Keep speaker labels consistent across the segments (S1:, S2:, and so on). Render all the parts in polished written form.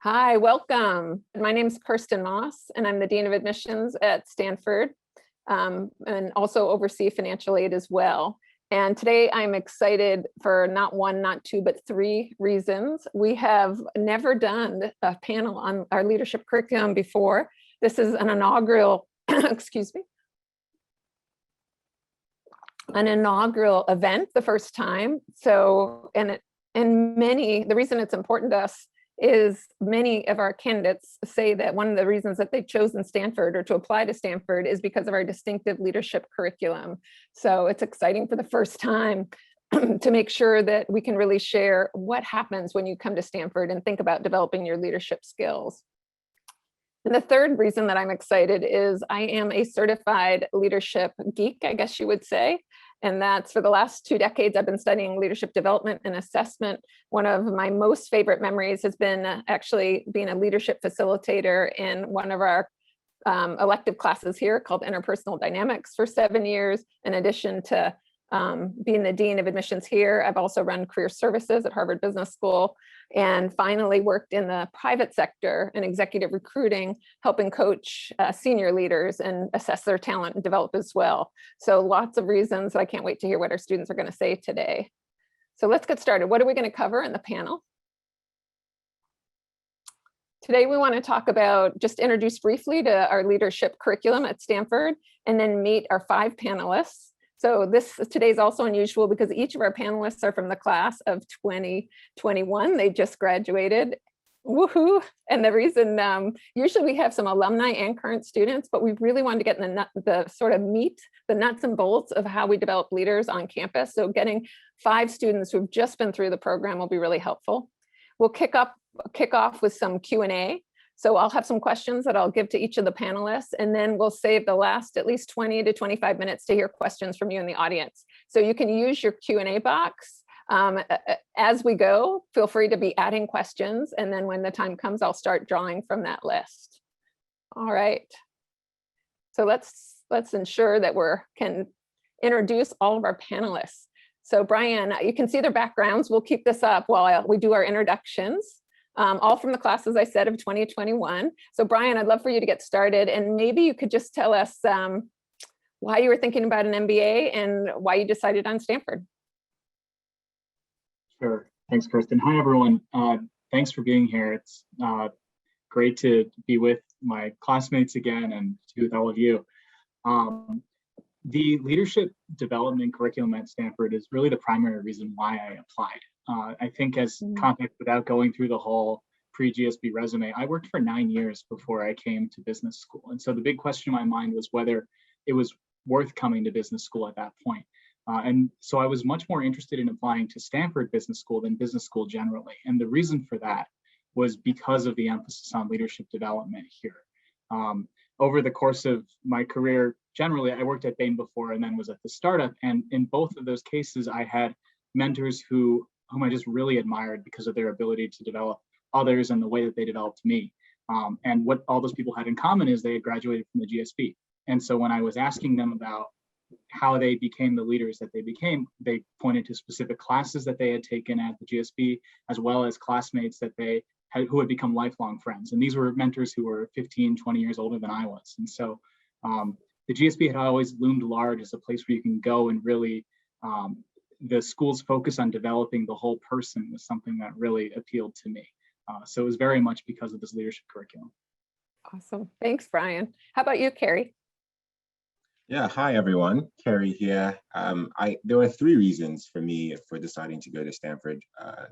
S1: Hi, welcome. My name is Kirsten Moss, and I'm the Dean of Admissions at Stanford, and also oversee financial aid as well. And today I'm excited for not one, not two, but three reasons. We have never done a panel on our leadership curriculum before. This is an inaugural, excuse me, an inaugural event, the first time. So, the reason it's important to us is many of our candidates say that one of the reasons that they've chosen Stanford or to apply to Stanford is because of our distinctive leadership curriculum. So it's exciting for the first time to make sure that we can really share what happens when you come to Stanford and think about developing your leadership skills. And the third reason that I'm excited is I am a certified leadership geek, I guess you would say. And that's for the last 2 decades, I've been studying leadership development and assessment. One of my most favorite memories has been actually being a leadership facilitator in one of our elective classes here called Interpersonal Dynamics for 7 years. In addition to being the Dean of Admissions here, I've also run career services at Harvard Business School, and finally worked in the private sector in executive recruiting, helping coach senior leaders and assess their talent and develop as well. So lots of reasons. I can't wait to hear what our students are going to say today. So let's get started. What are we going to cover in the panel? Today, we want to talk about, just introduce briefly to our leadership curriculum at Stanford, and then meet our 5 panelists. So today's also unusual because each of our panelists are from the class of 2021. They just graduated. Woohoo! And the reason, usually we have some alumni and current students, but we really wanted to get in the sort of meat, the nuts and bolts of how we develop leaders on campus. So getting 5 students who've just been through the program will be really helpful. We'll kick off with some Q&A. So I'll have some questions that I'll give to each of the panelists, and then we'll save the last at least 20 to 25 minutes to hear questions from you in the audience. So you can use your Q&A box as we go. Feel free to be adding questions, and then when the time comes, I'll start drawing from that list. All right. So let's ensure that can introduce all of our panelists. So Brian, you can see their backgrounds. We'll keep this up while we do our introductions. All from the class, as I said, of 2021. So Brian, I'd love for you to get started, and maybe you could just tell us why you were thinking about an MBA and why you decided on Stanford.
S2: Sure. Thanks, Kirsten. Hi, everyone. Thanks for being here. It's great to be with my classmates again and to be with all of you. The leadership development curriculum at Stanford is really the primary reason why I applied. I think as context, without going through the whole pre-GSB resume, I worked for 9 years before I came to business school. And so the big question in my mind was whether it was worth coming to business school at that point. And so I was much more interested in applying to Stanford Business School than business school generally. And the reason for that was because of the emphasis on leadership development here. Over the course of my career, generally, I worked at Bain before and then was at the startup. And in both of those cases, I had mentors whom I just really admired because of their ability to develop others and the way that they developed me. And what all those people had in common is they had graduated from the GSB. And so when I was asking them about how they became the leaders that they became, they pointed to specific classes that they had taken at the GSB, as well as classmates that who had become lifelong friends. And these were mentors who were 15, 20 years older than I was. And so the GSB had always loomed large as a place where you can go and really, the school's focus on developing the whole person was something that really appealed to me. So it was very much because of this leadership curriculum.
S1: Awesome. Thanks, Brian. How about you, Carrie?
S3: Yeah, hi everyone, Kerry here. There were 3 reasons for me for deciding to go to Stanford.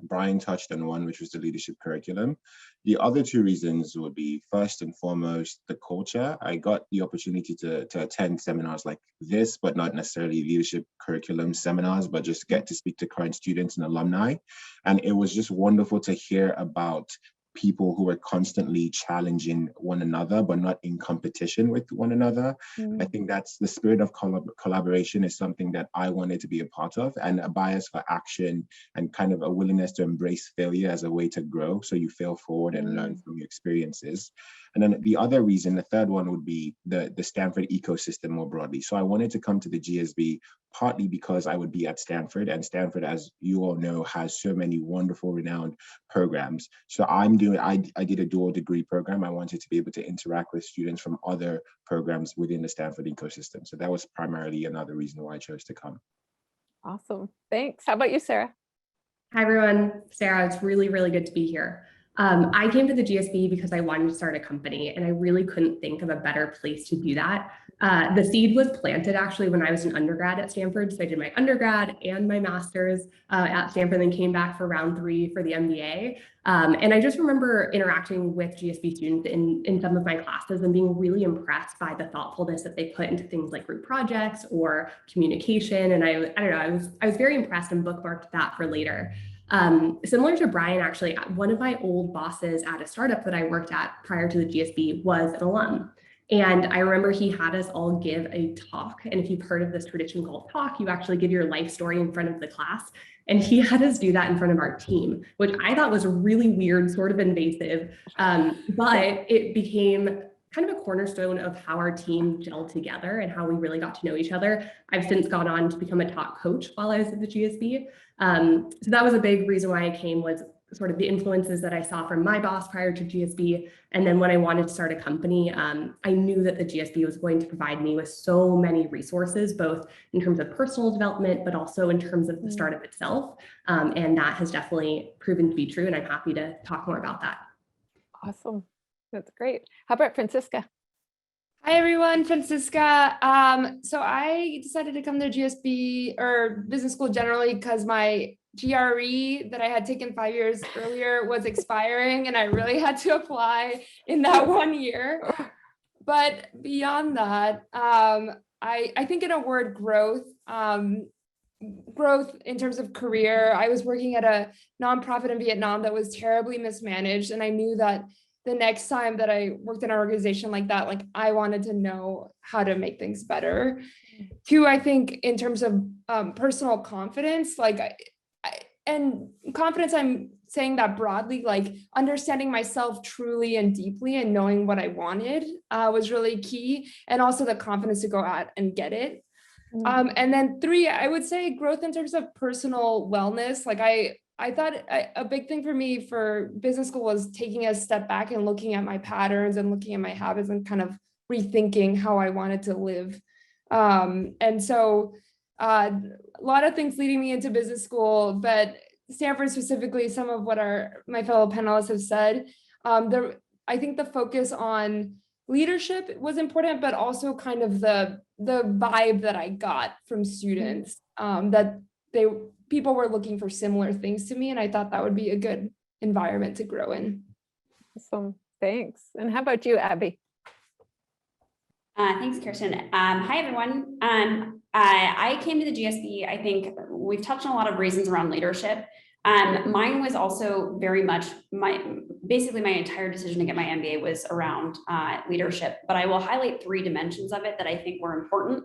S3: Brian touched on one, which was the leadership curriculum. The other 2 reasons would be, first and foremost, the culture. I got the opportunity to attend seminars like this, but not necessarily leadership curriculum seminars, but just get to speak to current students and alumni. And it was just wonderful to hear about people who are constantly challenging one another, but not in competition with one another. I think that's the spirit of collaboration is something that I wanted to be a part of, and a bias for action and kind of a willingness to embrace failure as a way to grow. So you fail forward and learn from your experiences. And then the other reason, the third one, would be the Stanford ecosystem more broadly. So I wanted to come to the GSB partly because I would be at Stanford, and Stanford, as you all know, has so many wonderful, renowned programs. So I did a dual degree program. I wanted to be able to interact with students from other programs within the Stanford ecosystem. So that was primarily another reason why I chose to come.
S1: Awesome. Thanks. How about you, Sarah?
S4: Hi, everyone. Sarah, it's really, really good to be here. I came to the GSB because I wanted to start a company, and I really couldn't think of a better place to do that. The seed was planted actually when I was an undergrad at Stanford. So I did my undergrad and my master's at Stanford, then came back for round 3 for the MBA. And I just remember interacting with GSB students in some of my classes and being really impressed by the thoughtfulness that they put into things like group projects or communication. And I don't know, I was very impressed and bookmarked that for later. Similar to Brian, actually, one of my old bosses at a startup that I worked at prior to the GSB was an alum. And I remember he had us all give a talk. And if you've heard of this tradition called talk, you actually give your life story in front of the class. And he had us do that in front of our team, which I thought was really weird, sort of invasive, but it became kind of a cornerstone of how our team gelled together and how we really got to know each other. I've since gone on to become a talk coach while I was at the GSB. So that was a big reason why I came, was sort of the influences that I saw from my boss prior to GSB. And then when I wanted to start a company, I knew that the GSB was going to provide me with so many resources, both in terms of personal development, but also in terms of the startup itself. And that has definitely proven to be true. And I'm happy to talk more about that.
S1: Awesome. That's great. How about Francisca?
S5: Hi, everyone. Francisca. So I decided to come to GSB or business school generally because my GRE that I had taken 5 years earlier was expiring, and I really had to apply in that 1 year. But beyond that, I think in a word, growth, growth in terms of career. I was working at a nonprofit in Vietnam that was terribly mismanaged, and I knew that the next time that I worked in an organization like that, like I wanted to know how to make things better. 2, I think in terms of personal confidence, like and confidence, I'm saying that broadly, like understanding myself truly and deeply and knowing what I wanted was really key. And also the confidence to go out and get it. And then 3, I would say growth in terms of personal wellness. Like I thought a big thing for me for business school was taking a step back and looking at my patterns and looking at my habits and kind of rethinking how I wanted to live. And so a lot of things leading me into business school, but Stanford specifically, some of what my fellow panelists have said, I think the focus on leadership was important, but also kind of the vibe that I got from students, that people were looking for similar things to me. And I thought that would be a good environment to grow in.
S1: Awesome. Thanks. And how about you, Abby?
S6: Thanks, Kirsten. Hi, everyone. I came to the GSB. I think we've touched on a lot of reasons around leadership. Mine was also very much basically my entire decision to get my MBA was around leadership, but I will highlight 3 dimensions of it that I think were important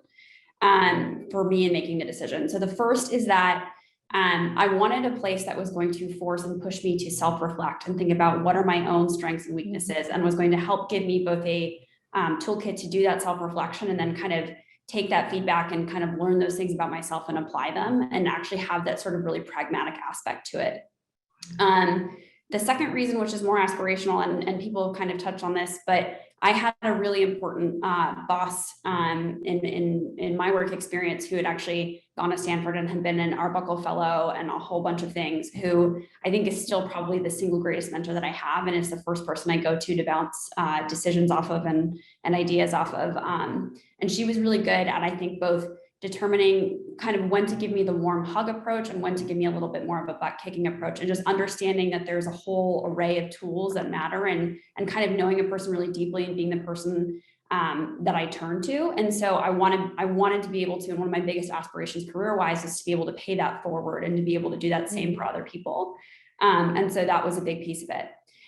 S6: for me in making the decision. So the first is that I wanted a place that was going to force and push me to self-reflect and think about what are my own strengths and weaknesses, and was going to help give me both a toolkit to do that self-reflection and then kind of take that feedback and kind of learn those things about myself and apply them and actually have that sort of really pragmatic aspect to it. The second reason, which is more aspirational, and people kind of touched on this, but I had a really important boss in my work experience who had actually gone to Stanford and had been an Arbuckle Fellow and a whole bunch of things, who I think is still probably the single greatest mentor that I have, and is the first person I go to bounce decisions off of and ideas off of. And she was really good at, I think, both determining kind of when to give me the warm hug approach and when to give me a little bit more of a butt kicking approach, and just understanding that there's a whole array of tools that matter, and kind of knowing a person really deeply and being the person that I turn to. And so I wanted to be able to, and one of my biggest aspirations career-wise is to be able to pay that forward and to be able to do that same for other people. And so that was a big piece of it.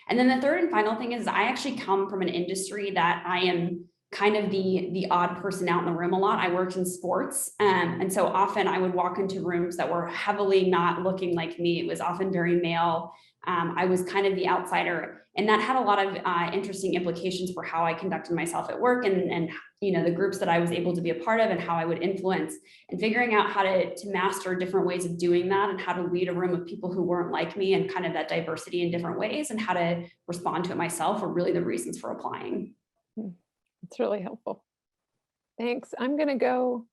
S6: And then the third and final thing is I actually come from an industry that I am kind of the odd person out in the room a lot. I worked in sports. And so often I would walk into rooms that were heavily not looking like me. It was often very male. I was kind of the outsider, and that had a lot of interesting implications for how I conducted myself at work, and the groups that I was able to be a part of and how I would influence, and figuring out how to master different ways of doing that, and how to lead a room of people who weren't like me, and kind of that diversity in different ways, and how to respond to it myself, were really the reasons for applying.
S1: It's really helpful. Thanks. I'm going to go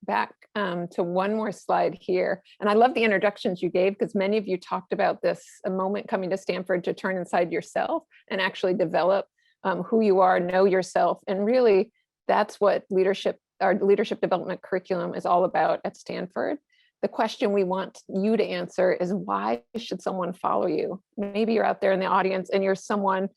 S1: back to one more slide here. And I love the introductions you gave, because many of you talked about this, a moment coming to Stanford to turn inside yourself and actually develop who you are, know yourself. And really, that's what our leadership development curriculum is all about at Stanford. The question we want you to answer is, why should someone follow you? Maybe you're out there in the audience and you're someone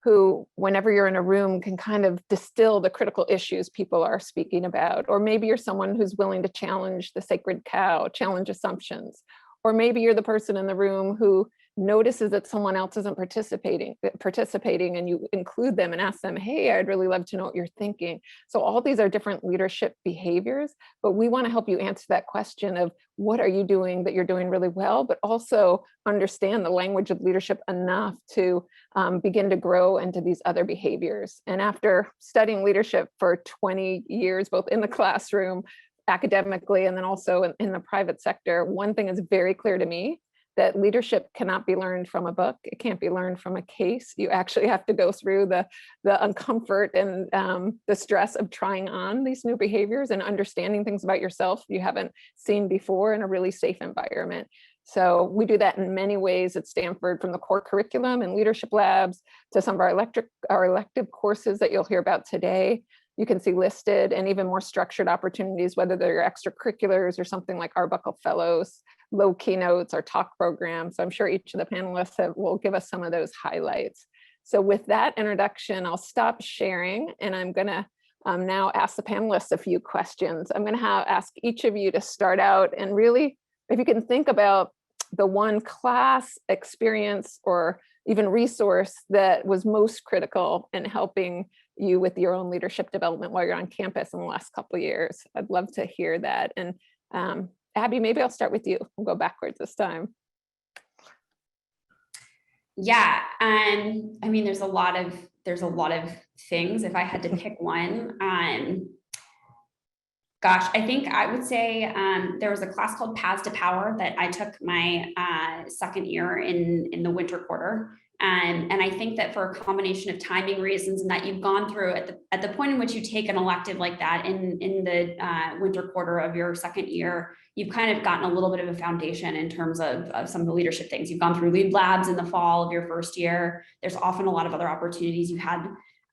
S1: who, whenever you're in a room, can kind of distill the critical issues people are speaking about. Or maybe you're someone who's willing to challenge the sacred cow, challenge assumptions. Or maybe you're the person in the room who notices that someone else isn't participating, and you include them and ask them, hey, I'd really love to know what you're thinking. So all these are different leadership behaviors, but we want to help you answer that question of, what are you doing that you're doing really well, but also understand the language of leadership enough to begin to grow into these other behaviors. And after studying leadership for 20 years, both in the classroom, academically, and then also in the private sector, one thing is very clear to me: that leadership cannot be learned from a book. It can't be learned from a case. You actually have to go through the uncomfort and the stress of trying on these new behaviors and understanding things about yourself you haven't seen before in a really safe environment. So we do that in many ways at Stanford, from the core curriculum and leadership labs to some of our elective courses that you'll hear about today. You can see listed, and even more structured opportunities, whether they're extracurriculars or something like Arbuckle Fellows, low keynotes, or talk programs. So I'm sure each of the panelists will give us some of those highlights. So with that introduction, I'll stop sharing, and I'm going to now ask the panelists a few questions. I'm going to ask each of you to start out, and really, if you can think about the one class, experience, or even resource that was most critical in helping you with your own leadership development while you're on campus in the last couple of years. I'd love to hear that. And Abby, maybe I'll start with you. We'll go backwards this time.
S6: Yeah, I mean, there's a lot of things. If I had to pick one, gosh, I think I would say there was a class called Paths to Power that I took my second year in the winter quarter. And I think that for a combination of timing reasons, and that you've gone through at the point in which you take an elective like that in the winter quarter of your second year, you've kind of gotten a little bit of a foundation in terms of some of the leadership things. You've gone through lead labs in the fall of your first year. There's often a lot of other opportunities you had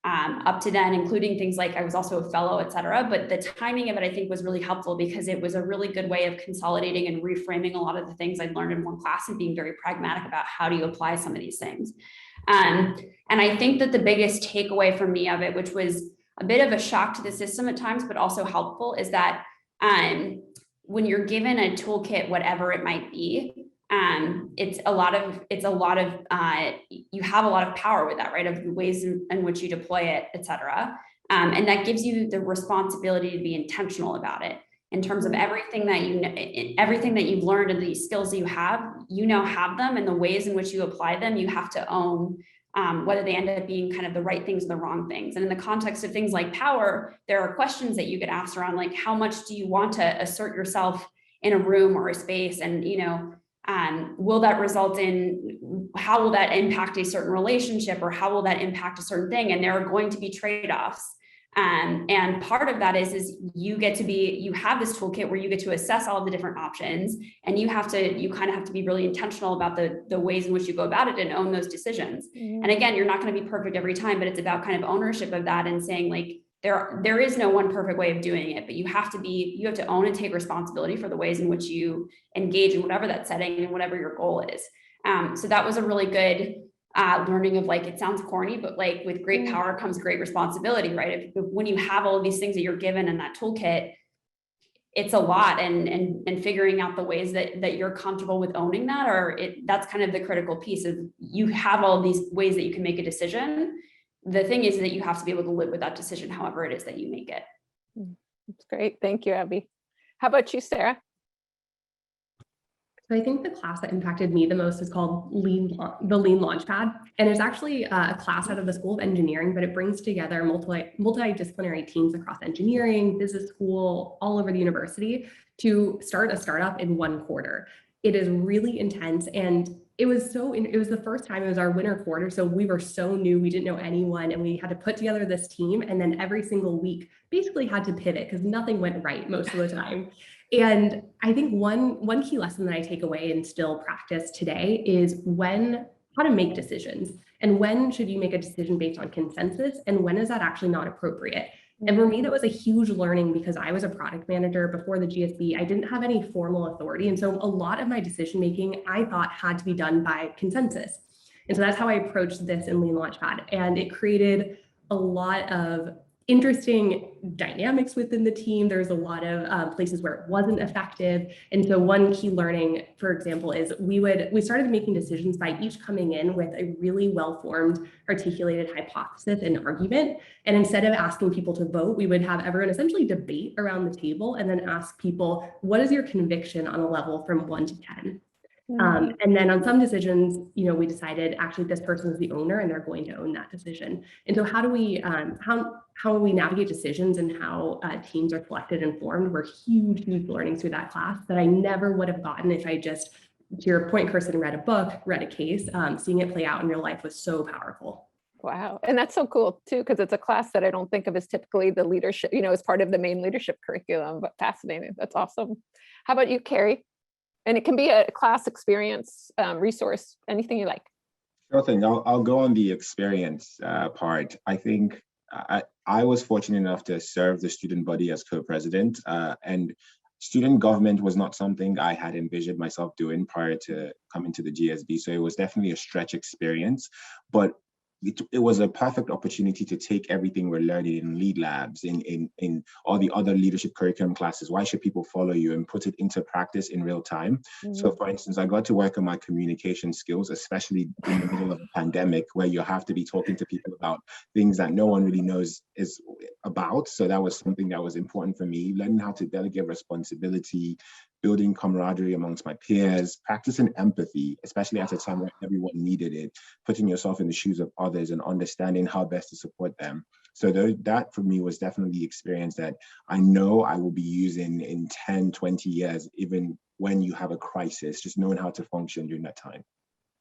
S6: up to then, including things like I was also a fellow, et cetera. But the timing of it, I think, was really helpful, because it was a really good way of consolidating and reframing a lot of the things I'd learned in one class, and being very pragmatic about how do you apply some of these things. And I think that the biggest takeaway for me of it, which was a bit of a shock to the system at times, but also helpful, is that when you're given a toolkit, whatever it might be, you have a lot of power with that, right? Of the ways in which you deploy it, et cetera. And that gives you the responsibility to be intentional about it in terms of everything that you've learned and the skills that you now have them, and the ways in which you apply them, you have to own, whether they end up being kind of the right things or the wrong things. And in the context of things like power, there are questions that you get asked around, like, how much do you want to assert yourself in a room or a space? And, will that result in, how will that impact a certain relationship, or how will that impact a certain thing? And there are going to be trade-offs. And part of that is you have this toolkit where you get to assess all of the different options, and you kind of have to be really intentional about the ways in which you go about it and own those decisions. And again, you're not going to be perfect every time, but it's about kind of ownership of that, and saying, like, there is no one perfect way of doing it, but you have to own and take responsibility for the ways in which you engage in whatever that setting and whatever your goal is. So that was a really good learning of, like, it sounds corny, but like, with great power comes great responsibility, right? When you have all of these things that you're given in that toolkit, it's a lot, and figuring out the ways that you're comfortable with owning that, that's kind of the critical piece of, you have all these ways that you can make a decision. the thing is that you have to be able to live with that decision, however it is that you make it.
S1: That's great. Thank you, Abby. How about you, Sarah?
S4: So I think the class that impacted me the most is called the Lean Launchpad. And it's actually a class out of the School of Engineering, but it brings together multidisciplinary teams across engineering, business school, all over the university to start a startup in 1 quarter. It is really intense, and it was the first time, it was our winter quarter. So we were so new, we didn't know anyone, and we had to put together this team. And then every single week basically had to pivot because nothing went right most of the time. And I think one key lesson that I take away and still practice today is how to make decisions, and when should you make a decision based on consensus, and when is that actually not appropriate. And for me, that was a huge learning because I was a product manager before the GSB. I didn't have any formal authority. And so a lot of my decision-making I thought had to be done by consensus. And so that's how I approached this in Lean Launchpad. And it created a lot of interesting dynamics within the team. There's a lot of places where it wasn't effective. And so one key learning, for example, is we started making decisions by each coming in with a really well-formed, articulated hypothesis and argument. And instead of asking people to vote, we would have everyone essentially debate around the table and then ask people, what is your conviction on a level from 1 to 10? And then on some decisions, we decided actually this person is the owner and they're going to own that decision. And so how do we navigate decisions and how teams are selected and formed were huge learnings through that class that I never would have gotten if I just, to your point, Kirsten, read a book, read a case. Seeing it play out in real life was so powerful.
S1: Wow. And that's so cool too, because it's a class that I don't think of as typically the leadership, as part of the main leadership curriculum, but fascinating. That's awesome. How about you, Carrie? And it can be a class experience resource, anything you like.
S3: Sure thing. I'll go on the experience part. I think I was fortunate enough to serve the student body as co-president, and student government was not something I had envisioned myself doing prior to coming to the GSB. So it was definitely a stretch experience, but it was a perfect opportunity to take everything we're learning in lead labs, in all the other leadership curriculum classes. Why should people follow you, and put it into practice in real time? Mm-hmm. So for instance, I got to work on my communication skills, especially in the middle of a pandemic where you have to be talking to people about things that no one really knows is about. So that was something that was important for me, learning how to delegate responsibility, building camaraderie amongst my peers, practicing empathy, especially at a time where everyone needed it, putting yourself in the shoes of others and understanding how best to support them. So that for me was definitely the experience that I know I will be using in 10, 20 years, even when you have a crisis, just knowing how to function during that time.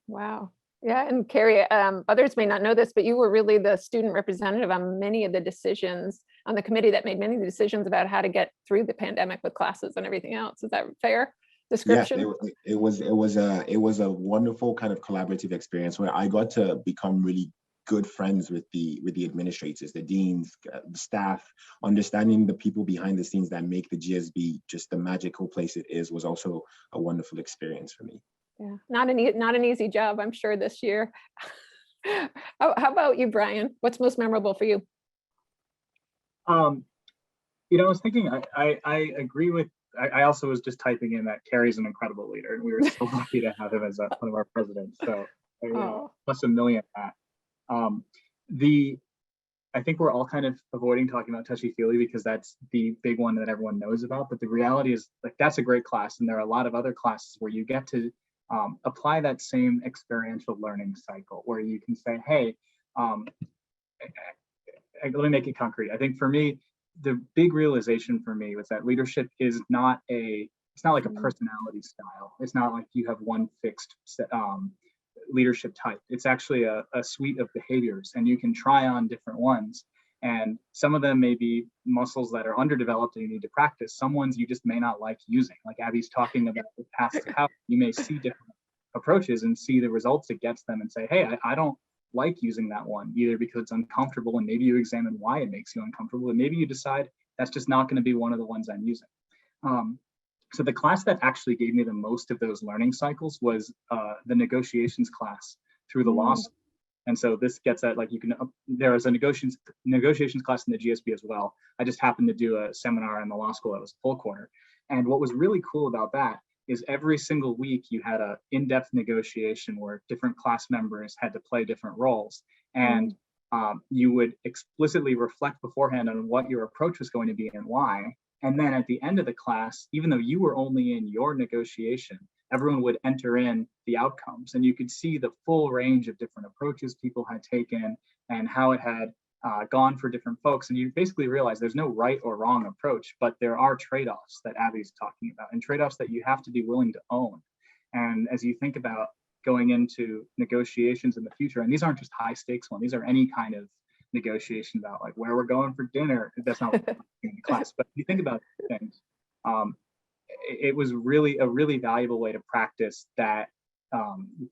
S1: Wow. Yeah, and Carrie, others may not know this, but you were really the student representative on many of the decisions on the committee that made many of the decisions about how to get through the pandemic with classes and everything else. Is that fair description?
S3: Yes, it was a wonderful kind of collaborative experience where I got to become really good friends with the administrators, the deans, the staff. Understanding the people behind the scenes that make the GSB just the magical place it is was also a wonderful experience for me.
S1: Yeah, not an easy job, I'm sure, this year. How about you, Brian? What's most memorable for you?
S2: I was thinking, I agree with, I also was just typing in that Carrie's an incredible leader, and we were so lucky to have him as one of our presidents. So, plus a million at that. I think we're all kind of avoiding talking about TouchyFeely because that's the big one that everyone knows about. But the reality is, like, that's a great class, and there are a lot of other classes where you get to apply that same experiential learning cycle, where you can say, hey, let me make it concrete. I think for me, the big realization for me was that leadership is it's not like a personality style. It's not like you have one fixed leadership type. It's actually a suite of behaviors, and you can try on different ones. And some of them may be muscles that are underdeveloped and you need to practice. Some ones you just may not like using. Like Abby's talking about the path to power. You may see different approaches and see the results it gets them and say, hey, I don't like using that one, either because it's uncomfortable, and maybe you examine why it makes you uncomfortable, and maybe you decide that's just not going to be one of the ones I'm using. So the class that actually gave me the most of those learning cycles was the negotiations class through the law school. And so this gets at, like, there is a negotiations class in the GSB as well. I just happened to do a seminar in the law school that was full quarter. And what was really cool about that is every single week you had an in-depth negotiation where different class members had to play different roles. And you would explicitly reflect beforehand on what your approach was going to be and why. And then at the end of the class, even though you were only in your negotiation, everyone would enter in the outcomes, and you could see the full range of different approaches people had taken and how it had gone for different folks. And you basically realize there's no right or wrong approach, but there are trade-offs that Abby's talking about, and trade-offs that you have to be willing to own. And as you think about going into negotiations in the future, and these aren't just high stakes ones, these are any kind of negotiation about like where we're going for dinner. That's not what in the class, but if you think about things, it was really a really valuable way to practice that,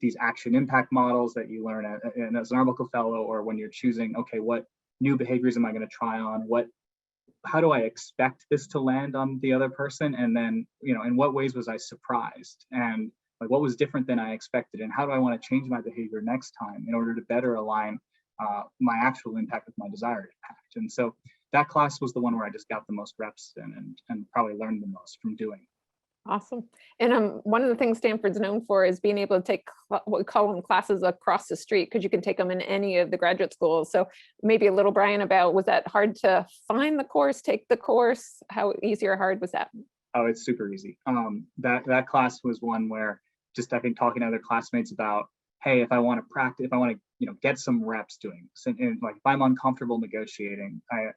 S2: these action impact models that you learn as an Arbuckle Fellow, or when you're choosing, okay, what new behaviors am I going to try on? How do I expect this to land on the other person? And then, in what ways was I surprised? And like, what was different than I expected? And how do I want to change my behavior next time in order to better align my actual impact with my desired impact? And so that class was the one where I just got the most reps in and probably learned the most from doing.
S1: Awesome. And one of the things Stanford's known for is being able to take what we call them classes across the street, because you can take them in any of the graduate schools. So maybe a little, Brian, about, was that hard to find the course, take the course? How easy or hard was that?
S2: Oh, it's super easy. That class was one where just, I think, talking to other classmates about, hey, if I want to practice, if I want to, get some reps doing, and like if I'm uncomfortable negotiating, I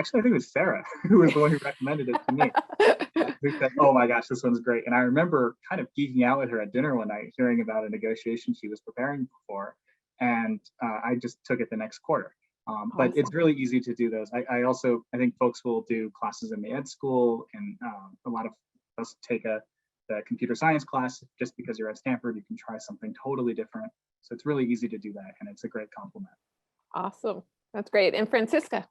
S2: think it was Sarah who was the one who recommended it to me. Who said, oh my gosh, this one's great. And I remember kind of geeking out with her at dinner one night, hearing about a negotiation she was preparing for. And I just took it the next quarter. But
S1: Awesome.
S2: It's really easy to do those. I think folks will do classes in the ed school, and a lot of us take the computer science class. Just because you're at Stanford, you can try something totally different. So it's really easy to do that, and it's a great compliment.
S1: Awesome. That's great. And Francisca?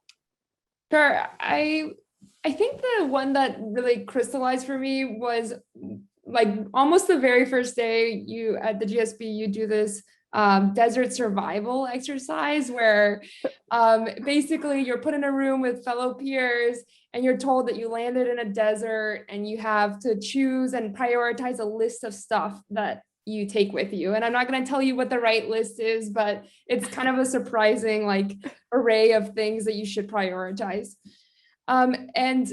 S5: Sure. I think the one that really crystallized for me was like almost the very first day you at the GSB, you do this desert survival exercise where basically you're put in a room with fellow peers and you're told that you landed in a desert and you have to choose and prioritize a list of stuff that you take with you. And I'm not going to tell you what the right list is, but it's kind of a surprising like array of things that you should prioritize. And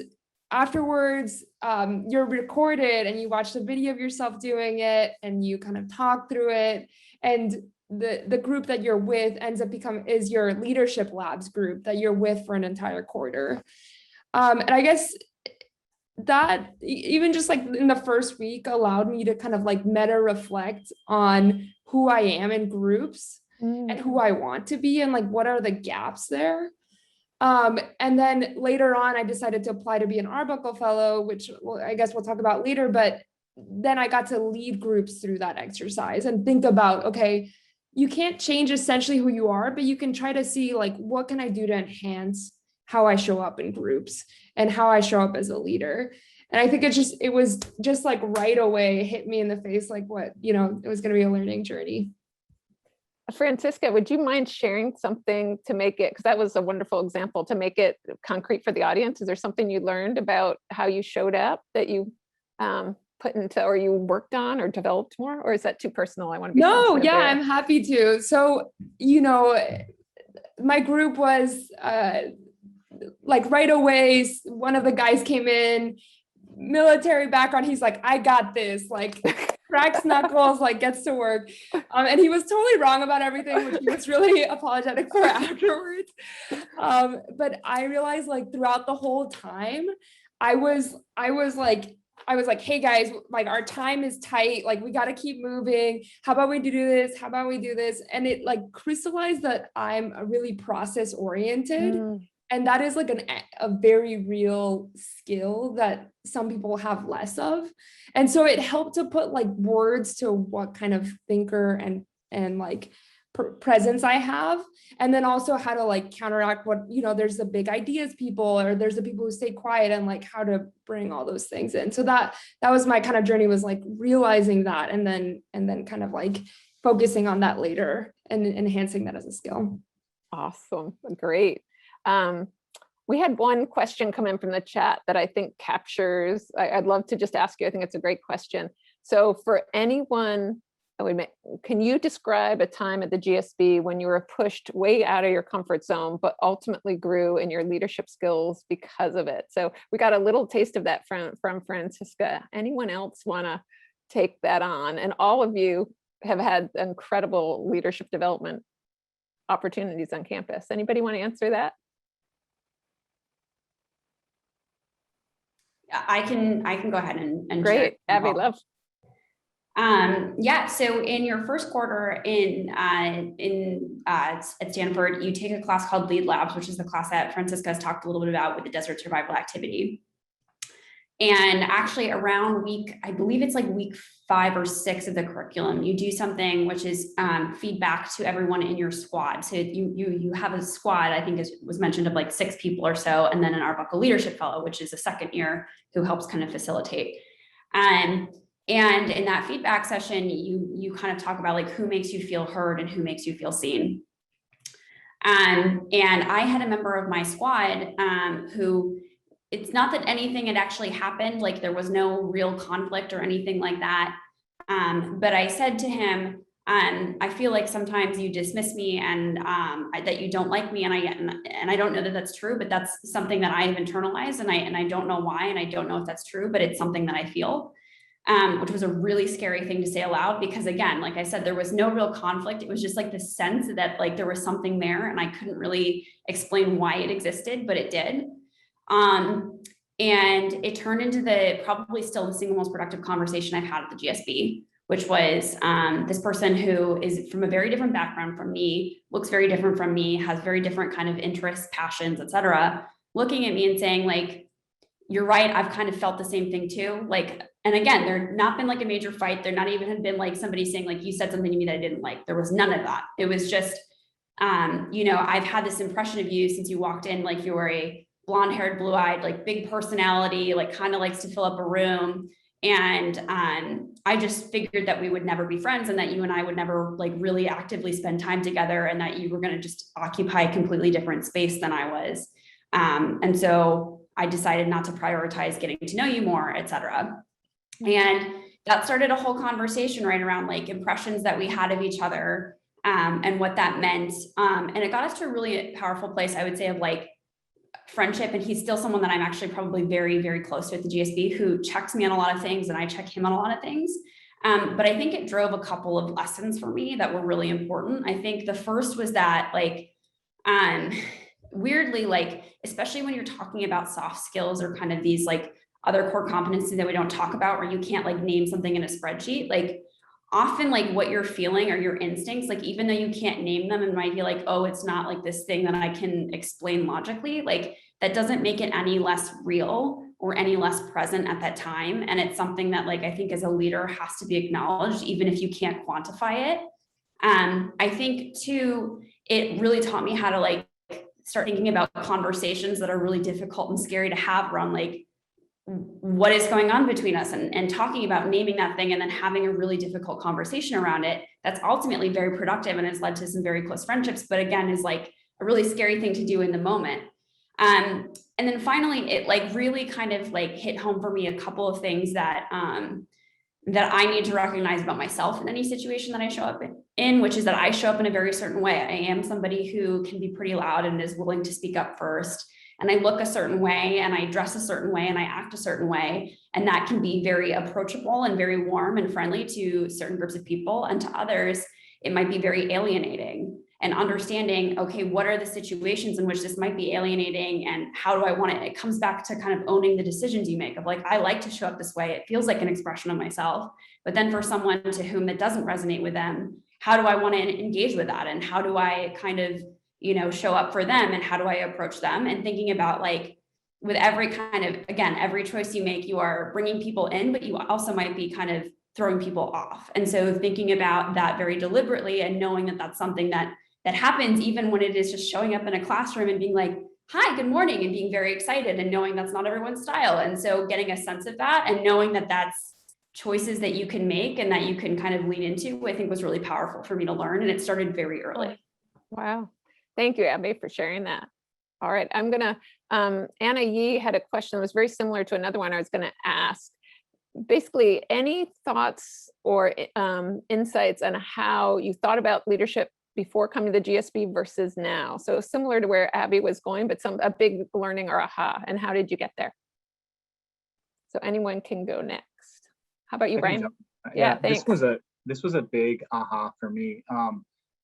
S5: afterwards, you're recorded and you watch the video of yourself doing it and you kind of talk through it. And the group that you're with ends up is your leadership labs group that you're with for an entire quarter. And I guess that even just like in the first week allowed me to kind of like meta reflect on who I am in groups and who I want to be and like what are the gaps there. And then later on, I decided to apply to be an Arbuckle Fellow, which I guess we'll talk about later, but then I got to lead groups through that exercise and think about, okay, you can't change essentially who you are, but you can try to see like, what can I do to enhance how I show up in groups and how I show up as a leader. And I think it was just like right away hit me in the face, like what, it was going to be a learning journey.
S1: Francisca, would you mind sharing something to make it, because that was a wonderful example, to make it concrete for the audience? Is there something you learned about how you showed up that you put into, or you worked on or developed more? Or is that too personal? I want to be
S5: No, yeah,
S1: there.
S5: I'm happy to. So, my group was like right away, one of the guys came in, military background. He's like, I got this, like cracks knuckles, like gets to work. And he was totally wrong about everything, which he was really apologetic for afterwards. But I realized like throughout the whole time, I was like, hey guys, like our time is tight. Like we got to keep moving. How about we do this? How about we do this? And it like crystallized that I'm a really process oriented. And that is like a very real skill that some people have less of. And so it helped to put like words to what kind of thinker and like presence I have. And then also how to like counteract what, there's the big ideas people, or there's the people who stay quiet, and like how to bring all those things in. So that was my kind of journey, was like realizing that and then kind of like focusing on that later and enhancing that as a skill.
S1: Awesome. Great. We had one question come in from the chat that I think captures, I'd love to just ask you. I think it's a great question. So for anyone can you describe a time at the GSB when you were pushed way out of your comfort zone, but ultimately grew in your leadership skills because of it? So we got a little taste of that from Francisca. Anyone else want to take that on? And all of you have had incredible leadership development opportunities on campus. Anybody want to answer that?
S6: I can go ahead and
S1: Great, Abby, love.
S6: Yeah, so in your first quarter at Stanford, you take a class called Lead Labs, which is the class that Francisca has talked a little bit about with the desert survival activity. And actually around I believe it's like week 5 or 6 of the curriculum, you do something which is feedback to everyone in your squad. So you have a squad, I think was mentioned, of like 6 people or so, and then an Arbuckle Leadership Fellow, which is a second year, who helps kind of facilitate. And in that feedback session, you kind of talk about like who makes you feel heard and who makes you feel seen. And I had a member of my squad who, it's not that anything had actually happened, like there was no real conflict or anything like that. But I said to him, I feel like sometimes you dismiss me and that you don't like me, and I don't know that that's true, but that's something that I have internalized, and I don't know why, and I don't know if that's true, but it's something that I feel. Which was a really scary thing to say aloud, because again, like I said, there was no real conflict. It was just like the sense that like there was something there, and I couldn't really explain why it existed, but it did. And it turned into probably still the single most productive conversation I've had at the GSB, which was this person who is from a very different background from me, looks very different from me, has very different kind of interests, passions, etc., looking at me and saying like, you're right, I've kind of felt the same thing too. Like, and again, there not been like a major fight. There not even had been like somebody saying like, you said something to me that I didn't like. There was none of that. It was just, I've had this impression of you since you walked in, like you were a blonde-haired, blue-eyed, like big personality, like kind of likes to fill up a room. And I just figured that we would never be friends, and that you and I would never like really actively spend time together, and that you were going to just occupy a completely different space than I was. And so I decided not to prioritize getting to know you more, etc. And that started a whole conversation right around like impressions that we had of each other, and what that meant. And it got us to a really powerful place, I would say, of like friendship. And he's still someone that I'm actually probably very, very close to at the GSB, who checks me on a lot of things, and I check him on a lot of things. But I think it drove a couple of lessons for me that were really important. I think the first was that like, weirdly, like, especially when you're talking about soft skills or kind of these like other core competencies that we don't talk about, where you can't like name something in a spreadsheet, like often like what you're feeling or your instincts, like even though you can't name them and might be like, oh, it's not like this thing that I can explain logically, like that doesn't make it any less real or any less present at that time. And it's something that like I think as a leader has to be acknowledged, even if you can't quantify it. I think too, it really taught me how to like start thinking about conversations that are really difficult and scary to have around like what is going on between us, and talking about naming that thing and then having a really difficult conversation around it. That's ultimately very productive and has led to some very close friendships, but again, is like a really scary thing to do in the moment. And then finally, it like really kind of like hit home for me a couple of things that that I need to recognize about myself in any situation that I show up in, which is that I show up in a very certain way. I am somebody who can be pretty loud and is willing to speak up first. And I look a certain way, and I dress a certain way, and I act a certain way. And that can be very approachable and very warm and friendly to certain groups of people. And to others, it might be very alienating. And understanding, okay, what are the situations in which this might be alienating, and how do I want it? It comes back to kind of owning the decisions you make of like, I like to show up this way. It feels like an expression of myself. But then for someone to whom it doesn't resonate with them, how do I want to engage with that? And how do I kind of, show up for them, and how do I approach them? And thinking about like, with every kind of, again, every choice you make, you are bringing people in, but you also might be kind of throwing people off. And so thinking about that very deliberately, and knowing that that's something that happens even when it is just showing up in a classroom and being like, hi, good morning, and being very excited, and knowing that's not everyone's style. And so getting a sense of that, and knowing that that's choices that you can make and that you can kind of lean into, I think was really powerful for me to learn. And it started very early.
S1: Wow. Thank you, Abby, for sharing that. All right, I'm gonna, Anna Yee had a question that was very similar to another one I was gonna ask. basically any thoughts or insights on how you thought about leadership before coming to the GSB versus now. So similar to where Abby was going, but a big learning or aha, and how did you get there? So anyone can go next. How about you, Brian?
S2: Yeah,
S1: thanks.
S2: This was a big aha for me.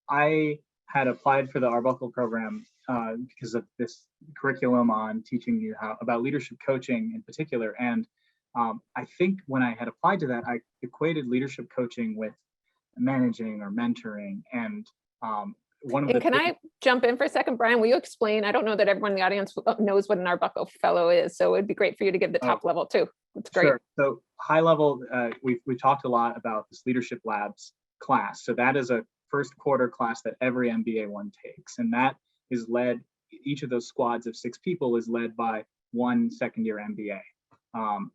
S2: I had applied for the Arbuckle program because of this curriculum on teaching you about leadership coaching in particular. And I think when I had applied to that, I equated leadership coaching with managing or mentoring. And
S1: can I jump in for a second, Brian? Will you explain? I don't know that everyone in the audience knows what an Arbuckle Fellow is, so it'd be great for you to give the top level too. It's great.
S2: Sure. So high level, we've talked a lot about this Leadership Labs class. So that is a first quarter class that every MBA one takes, and that is led. Each of those squads of 6 people is led by one second-year MBA,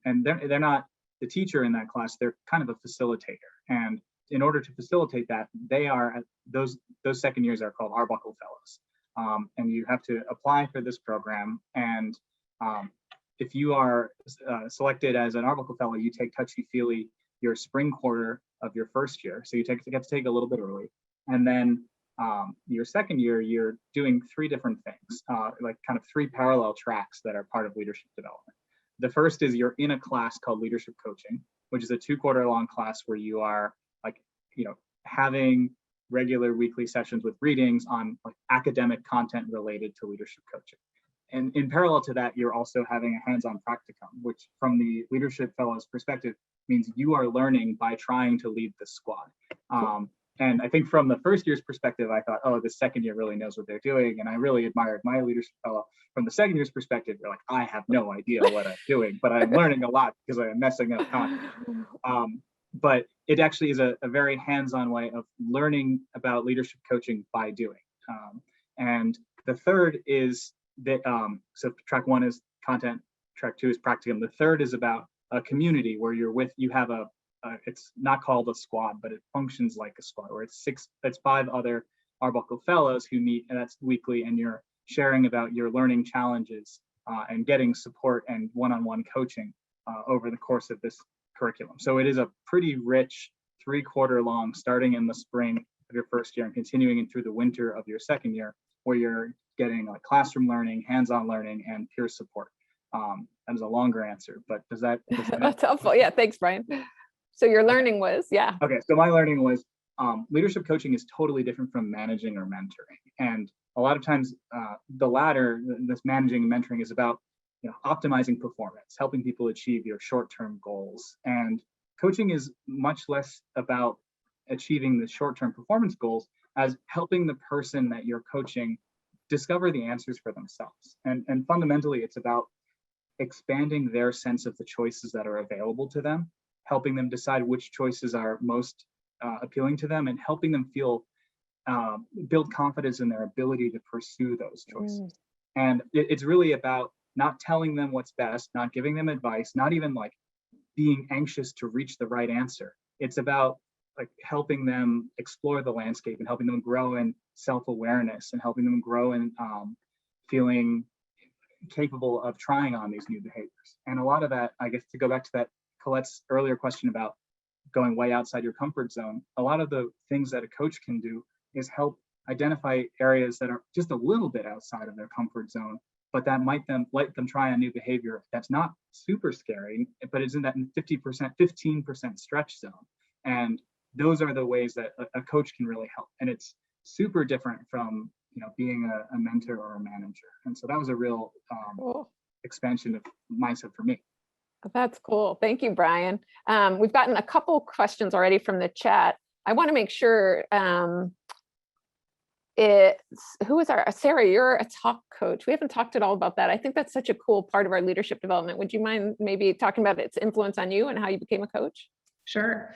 S2: and they're not the teacher in that class. They're kind of a facilitator, and in order to facilitate that, they are those second years are called Arbuckle Fellows, and you have to apply for this program. And if you are selected as an Arbuckle Fellow, you take TouchyFeely your spring quarter of your first year, so you get to take a little bit early, and then your second year, you're doing 3 different things, like kind of 3 parallel tracks that are part of leadership development. The first is you're in a class called Leadership Coaching, which is a 2-quarter long class where you are having regular weekly sessions with readings on academic content related to leadership coaching. And in parallel to that, you're also having a hands-on practicum, which from the Leadership Fellows perspective means you are learning by trying to lead the squad. And I think from the first year's perspective, I thought, oh, the second year really knows what they're doing. And I really admired my leadership fellow. From the second year's perspective, you're like, I have no idea what I'm doing, but I'm learning a lot because I'm messing up content. But it actually is a very hands-on way of learning about leadership coaching by doing. And the third is that, so track 1 is content, track 2 is practicum. The third is about a community where you have it's not called a squad, but it functions like a squad, where it's 5 other Arbuckle Fellows who meet, and that's weekly, and you're sharing about your learning challenges and getting support and one-on-one coaching over the course of this curriculum. So it is a pretty rich 3-quarter long, starting in the spring of your first year and continuing through the winter of your second year, where you're getting classroom learning, hands-on learning, and peer support. That was a longer answer, but does that
S1: that's helpful? Yeah, thanks, Brian. So your learning was, yeah.
S2: Okay, so my learning was leadership coaching is totally different from managing or mentoring. And a lot of times the latter, this managing and mentoring, is about optimizing performance, helping people achieve your short-term goals. And coaching is much less about achieving the short-term performance goals as helping the person that you're coaching discover the answers for themselves. And fundamentally, it's about expanding their sense of the choices that are available to them, helping them decide which choices are most appealing to them, and helping them build confidence in their ability to pursue those choices. And it's really about not telling them what's best, not giving them advice, not even being anxious to reach the right answer. It's about helping them explore the landscape and helping them grow in self-awareness and helping them grow in feeling capable of trying on these new behaviors. And a lot of that, I guess, to go back to that Colette's earlier question about going way outside your comfort zone, a lot of the things that a coach can do is help identify areas that are just a little bit outside of their comfort zone, but that might let them try a new behavior that's not super scary, but is in that 15% stretch zone. And those are the ways that a coach can really help. And it's super different from being a mentor or a manager. And so that was a real cool expansion of mindset for me.
S1: That's cool. Thank you, Brian. We've gotten a couple questions already from the chat. I want to make sure Sarah, you're a talk coach. We haven't talked at all about that. I think that's such a cool part of our leadership development. Would you mind maybe talking about its influence on you and how you became a coach?
S4: Sure.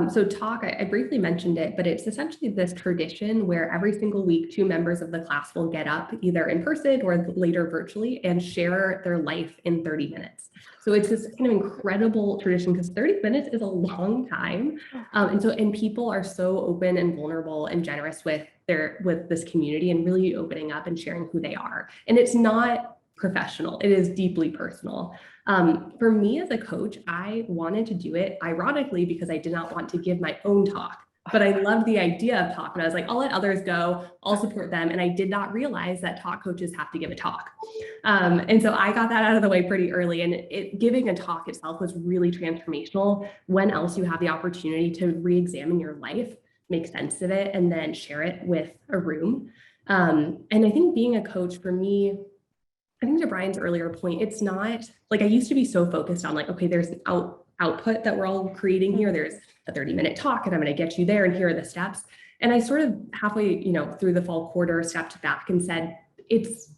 S4: So talk, I briefly mentioned it, but it's essentially this tradition where every single week, 2 members of the class will get up either in person or later virtually and share their life in 30 minutes. So it's this kind of incredible tradition because 30 minutes is a long time. And people are so open and vulnerable and generous with this community and really opening up and sharing who they are. And it's not professional. It is deeply personal. For me as a coach, I wanted to do it ironically because I did not want to give my own talk. But I loved the idea of talk. And I was like, I'll let others go, I'll support them. And I did not realize that talk coaches have to give a talk. And so I got that out of the way pretty early. And giving a talk itself was really transformational. When else you have the opportunity to re-examine your life, make sense of it, and then share it with a room. And I think being a coach for me, I think to Brian's earlier point, it's not like I used to be so focused on like, okay, there's an output that we're all creating here. There's a 30-minute talk and I'm going to get you there and here are the steps. And I sort of halfway, through the fall quarter stepped back and said, it's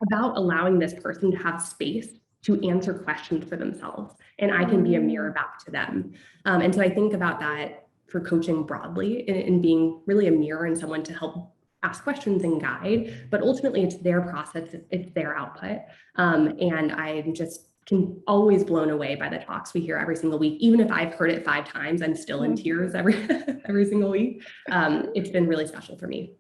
S4: about allowing this person to have space to answer questions for themselves. And I can be a mirror back to them. And so I think about that for coaching broadly and being really a mirror and someone to help ask questions and guide, but ultimately it's their process, it's their output. And I'm just always blown away by the talks we hear every single week. Even if I've heard it 5 times, I'm still in tears every single week. It's been really special for me.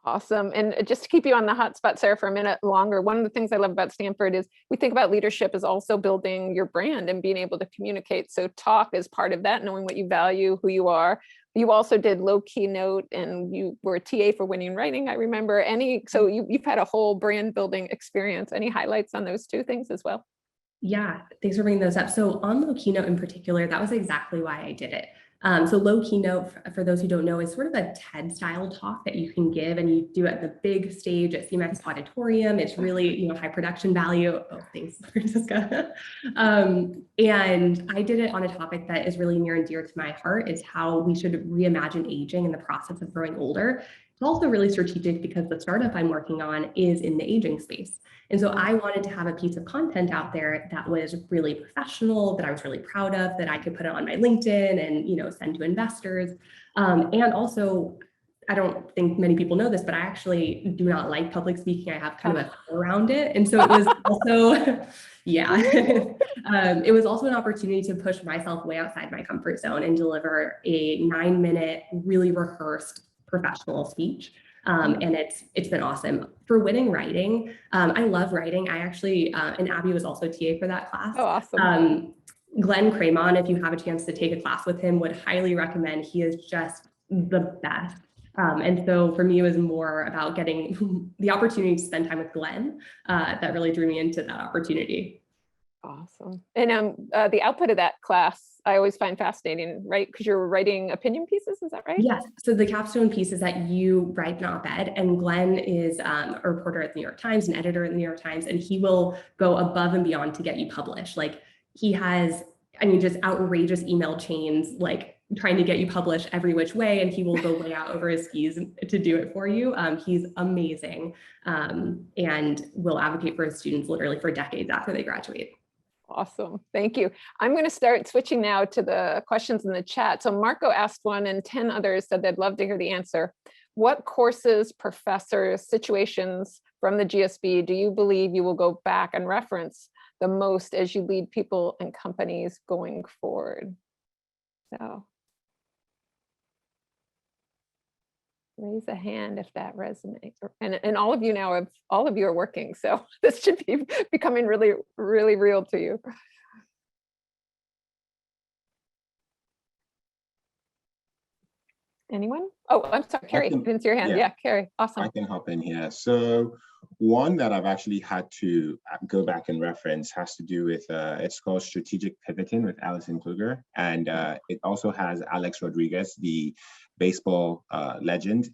S1: Awesome. And just to keep you on the hot spot, Sarah, for a minute longer, one of the things I love about Stanford is we think about leadership as also building your brand and being able to communicate. So talk is part of that, knowing what you value, who you are. You also did low keynote and you were a TA for Winning Writing, I remember. So you've had a whole brand building experience. Any highlights on those 2 things as well?
S4: Yeah, thanks for bringing those up. So on low keynote in particular, that was exactly why I did it. So low keynote, for those who don't know, is sort of a TED style talk that you can give, and you do it at the big stage at CMX Auditorium. It's really, high production value. Oh, thanks, Francisca. And I did it on a topic that is really near and dear to my heart. It's how we should reimagine aging in the process of growing older. It's also really strategic because the startup I'm working on is in the aging space. And so I wanted to have a piece of content out there that was really professional, that I was really proud of, that I could put it on my LinkedIn and, send to investors. And also, I don't think many people know this, but I actually do not like public speaking. I have kind of a fear around it. And so it was also, it was also an opportunity to push myself way outside my comfort zone and deliver a 9-minute, really rehearsed professional speech. And it's been awesome. For Winning Writing, I love writing. I actually, and Abby was also TA for that class.
S1: Oh, awesome.
S4: Glenn Cramon, if you have a chance to take a class with him, would highly recommend. He is just the best. And so for me, it was more about getting the opportunity to spend time with Glenn that really drew me into that opportunity.
S1: Awesome. And the output of that class, I always find fascinating, right? Because you're writing opinion pieces, is that right?
S4: Yes. So the capstone piece is that you write an op-ed, and Glenn is a reporter at the New York Times, an editor at the New York Times, and he will go above and beyond to get you published. Like he has, just outrageous email chains, like trying to get you published every which way, and he will go way out over his skis to do it for you. He's amazing and will advocate for his students literally for decades after they graduate.
S1: Awesome. Thank you. I'm going to start switching now to the questions in the chat. So Marco asked one and 10 others said they'd love to hear the answer. What courses, professors, situations from the GSB do you believe you will go back and reference the most as you lead people and companies going forward? So raise a hand if that resonates. And all of you now, all of you are working, so this should be becoming really, really real to you. Anyone? Oh, I'm sorry, Carrie, I didn't see your hand. Yeah, Carrie, awesome.
S3: I can hop in here. So one that I've actually had to go back and reference has to do with, it's called Strategic Pivoting with Alison Kluger. And it also has Alex Rodriguez, the baseball legend,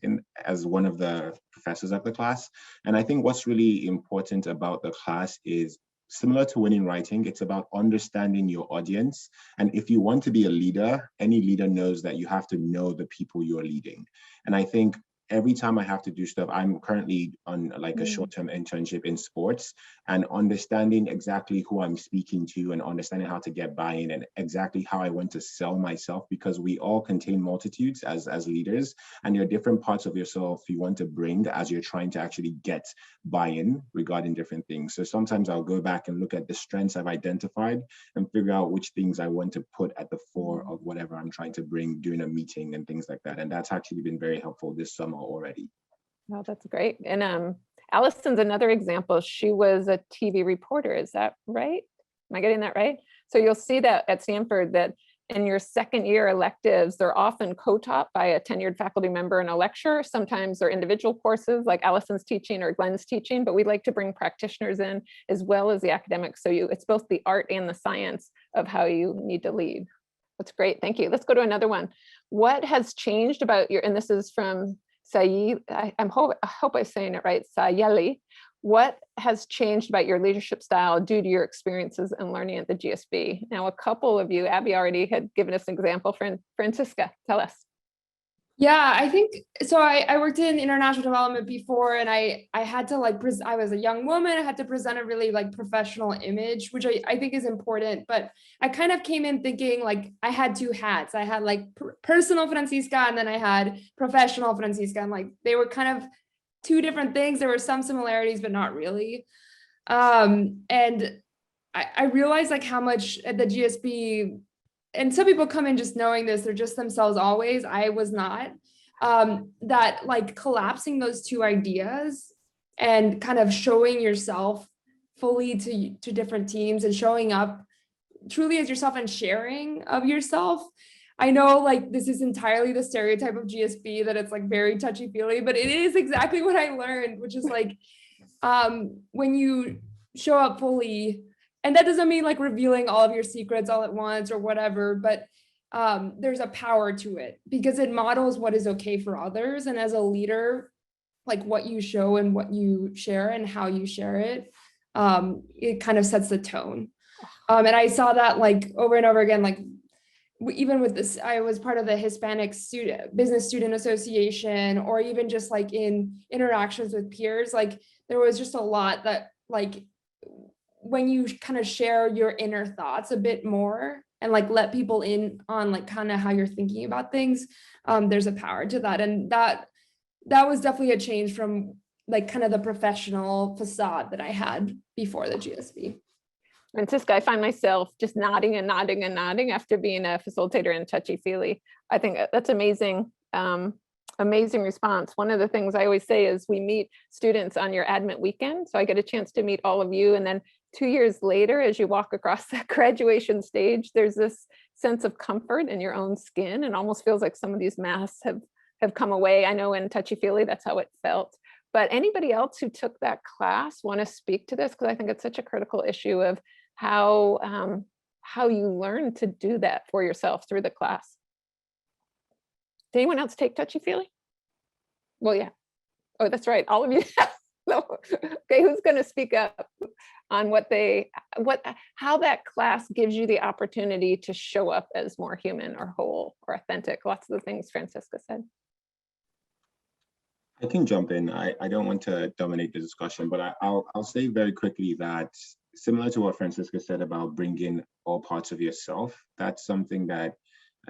S3: as one of the professors of the class. And I think what's really important about the class is similar to Winning Writing, it's about understanding your audience. And if you want to be a leader, any leader knows that you have to know the people you're leading. And I think every time I have to do stuff, I'm currently on like a short-term internship in sports, and understanding exactly who I'm speaking to and understanding how to get buy-in and exactly how I want to sell myself, because we all contain multitudes as leaders, and there are different parts of yourself you want to bring as you're trying to actually get buy-in regarding different things. So sometimes I'll go back and look at the strengths I've identified and figure out which things I want to put at the fore of whatever I'm trying to bring during a meeting and things like that. And that's actually been very helpful this summer already.
S1: Oh, that's great. And Allison's another example. She was a TV reporter. Is that right? Am I getting that right? So you'll see that at Stanford that in your second year electives, they're often co-taught by a tenured faculty member in a lecture. Sometimes they're individual courses like Allison's teaching or Glenn's teaching, but we like to bring practitioners in as well as the academics. So it's both the art and the science of how you need to lead. That's great, thank you. Let's go to another one. What has changed about your, and this is from Sayeli, I hope I'm saying it right, Sayeli. What has changed about your leadership style due to your experiences and learning at the GSB? Now, a couple of you, Abby already had given us an example. Francisca, tell us.
S5: Yeah, I think so. I worked in international development before, and I had to like, I was a young woman. I had to present a really like professional image, which I think is important. But I kind of came in thinking like I had two hats. I had like personal Francisca, and then I had professional Francisca. And like they were kind of two different things. There were some similarities, but not really. And I realized like how much at the GSB, and some people come in just knowing this, they're just themselves always. I was not. That like collapsing those two ideas and kind of showing yourself fully to different teams and showing up truly as yourself and sharing of yourself. I know like this is entirely the stereotype of GSB, that it's like very touchy-feely, but it is exactly what I learned, which is like when you show up fully, and that doesn't mean like revealing all of your secrets all at once or whatever, but there's a power to it because it models what is okay for others. And as a leader, like what you show and what you share and how you share it, it kind of sets the tone. And I saw that like over and over again, like even with this, I was part of the Hispanic Business Student Association, or even just like in interactions with peers, like there was just a lot that like, when you kind of share your inner thoughts a bit more and like let people in on like kind of how you're thinking about things, there's a power to that. And that was definitely a change from like kind of the professional facade that I had before the GSB.
S1: Francisca, I find myself just nodding and nodding and nodding after being a facilitator in TouchyFeely. I think that's amazing. Amazing response. One of the things I always say is we meet students on your admit weekend. So I get a chance to meet all of you. And then 2 years later, as you walk across that graduation stage, there's this sense of comfort in your own skin, and almost feels like some of these masks have come away. I know in TouchyFeely, that's how it felt. But anybody else who took that class want to speak to this? Because I think it's such a critical issue of how you learn to do that for yourself through the class. Did anyone else take TouchyFeely? Well, yeah. Oh, that's right. All of you. No. Okay, who's going to speak up on how that class gives you the opportunity to show up as more human or whole or authentic? Lots of the things Francisca said.
S3: I can jump in. I don't want to dominate the discussion, but I'll say very quickly that similar to what Francisca said about bringing all parts of yourself, that's something that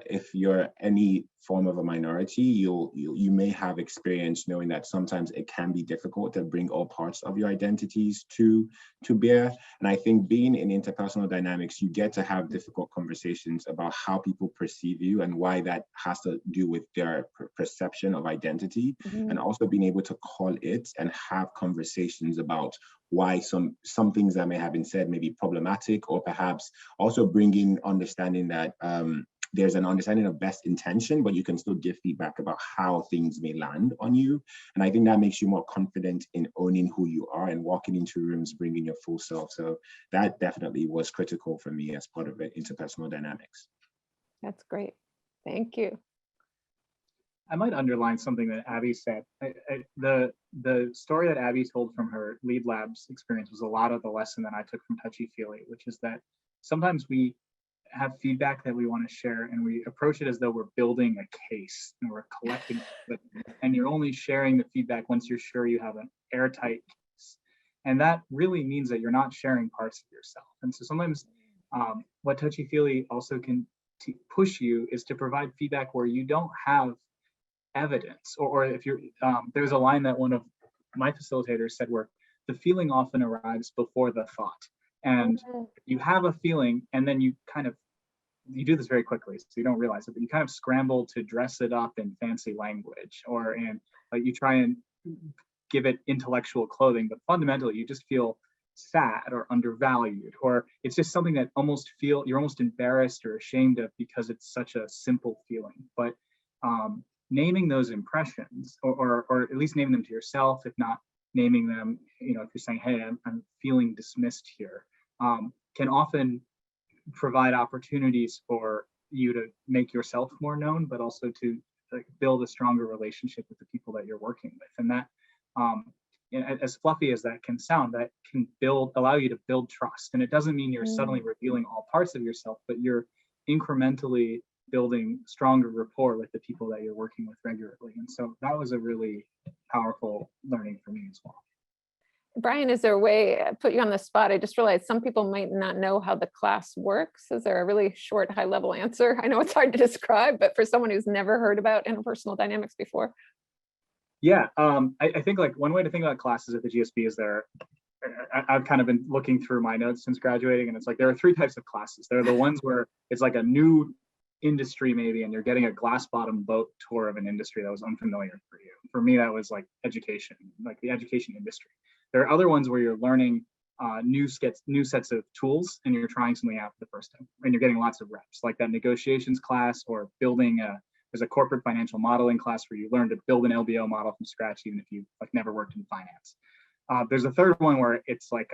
S3: if you're any form of a minority, you may have experience knowing that sometimes it can be difficult to bring all parts of your identities to bear. And I think being in interpersonal dynamics, you get to have difficult conversations about how people perceive you and why that has to do with their perception of identity, and also being able to call it and have conversations about why some things that may have been said may be problematic, or perhaps also bringing understanding that there's an understanding of best intention, but you can still give feedback about how things may land on you. And I think that makes you more confident in owning who you are and walking into rooms, bringing your full self. So that definitely was critical for me as part of it, interpersonal dynamics.
S1: That's great. Thank you.
S2: I might underline something that Abby said. The story that Abby told from her Lead Labs experience was a lot of the lesson that I took from TouchyFeely, which is that sometimes we have feedback that we want to share and we approach it as though we're building a case and we're collecting it, and you're only sharing the feedback once you're sure you have an airtight case. And that really means that you're not sharing parts of yourself. And so sometimes what TouchyFeely also can push you is to provide feedback where you don't have evidence, or if you're there's a line that one of my facilitators said where the feeling often arrives before the thought. And you have a feeling, and then you do this very quickly, so you don't realize it, but you kind of scramble to dress it up in fancy language, or in like you try and give it intellectual clothing, but fundamentally you just feel sad or undervalued, or it's just something that you're almost embarrassed or ashamed of because it's such a simple feeling. But naming those impressions, or at least naming them to yourself, if not naming them, if you're saying, hey, I'm feeling dismissed here, can often provide opportunities for you to make yourself more known, but also to build a stronger relationship with the people that you're working with. And that, as fluffy as that can sound, that can allow you to build trust. And it doesn't mean you're suddenly revealing all parts of yourself, but you're incrementally building stronger rapport with the people that you're working with regularly. And so that was a really powerful learning for me as well.
S1: Brian, is there a way, I put you on the spot, I just realized some people might not know how the class works. Is there a really short, high-level answer? I know it's hard to describe, but for someone who's never heard about interpersonal dynamics before.
S2: Yeah, I think like one way to think about classes at the GSB is I've kind of been looking through my notes since graduating, and it's like there are 3 types of classes. There are the ones where it's like a new industry maybe, and you're getting a glass bottom boat tour of an industry that was unfamiliar for you. For me, that was like education, like the education industry. There are other ones where you're learning new sets of tools, and you're trying something out for the first time, and you're getting lots of reps, like that negotiations class, or there's a corporate financial modeling class where you learn to build an LBO model from scratch, even if you never worked in finance. There's a third one where it's like,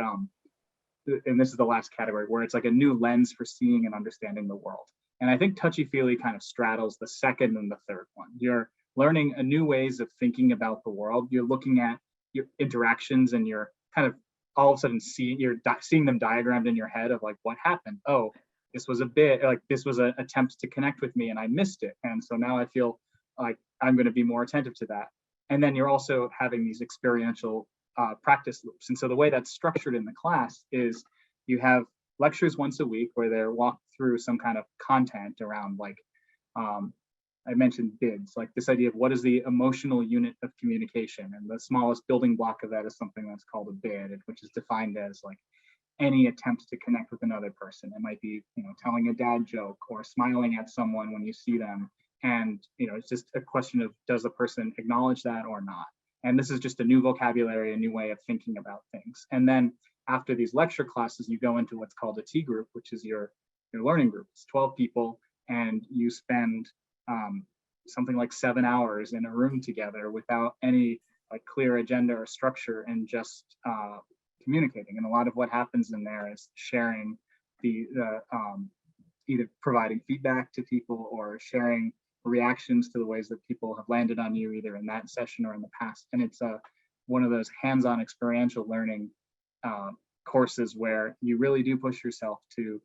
S2: and this is the last category, where it's like a new lens for seeing and understanding the world. And I think TouchyFeely kind of straddles the second and the third one. You're learning a new ways of thinking about the world. You're looking at your interactions, and you're kind of all of a sudden seeing them diagrammed in your head of like, what happened? Oh, this was this was an attempt to connect with me and I missed it. And so now I feel like I'm going to be more attentive to that. And then you're also having these experiential practice loops. And so the way that's structured in the class is you have lectures once a week where they're walked through some kind of content around, like, I mentioned bids, like this idea of what is the emotional unit of communication. And the smallest building block of that is something that's called a bid, which is defined as like any attempt to connect with another person. It might be, telling a dad joke or smiling at someone when you see them. And, it's just a question of, does the person acknowledge that or not? And this is just a new vocabulary, a new way of thinking about things. And then after these lecture classes, you go into what's called a T group, which is your learning group. It's 12 people, and you spend something like 7 hours in a room together without any clear agenda or structure, and just communicating. And a lot of what happens in there is sharing either providing feedback to people or sharing reactions to the ways that people have landed on you, either in that session or in the past. And it's one of those hands-on experiential learning courses where you really do push yourself to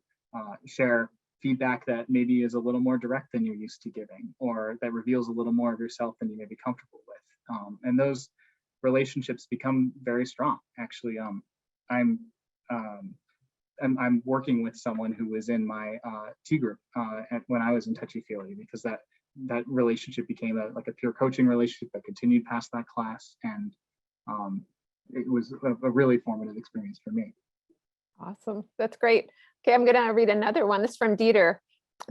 S2: share feedback that maybe is a little more direct than you're used to giving, or that reveals a little more of yourself than you may be comfortable with. And those relationships become very strong. Actually, I'm working with someone who was in my T group when I was in TouchyFeely, because that relationship became a peer coaching relationship that continued past that class, and it was a really formative experience for me.
S1: Awesome, that's great. Okay, I'm going to read another one. This is from Dieter.